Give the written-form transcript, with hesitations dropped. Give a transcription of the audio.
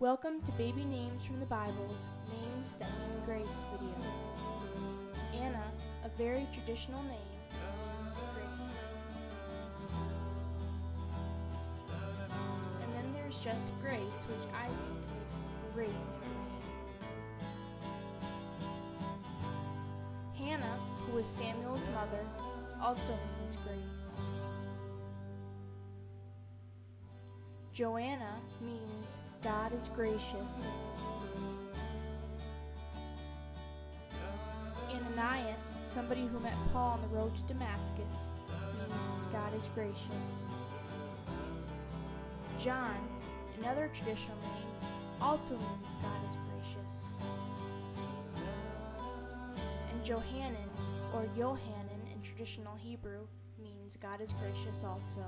Welcome to Baby Names from the Bible's Names That Mean Grace video. Anna, a very traditional name, means grace. And then there's just Grace, which I think is a great middle name. Hannah, who was Samuel's mother, also means grace. Joanna means God is gracious. Ananias, somebody who met Paul on the road to Damascus, means God is gracious. John, another traditional name, also means God is gracious. And Johanan, or Yohanan in traditional Hebrew, means God is gracious also.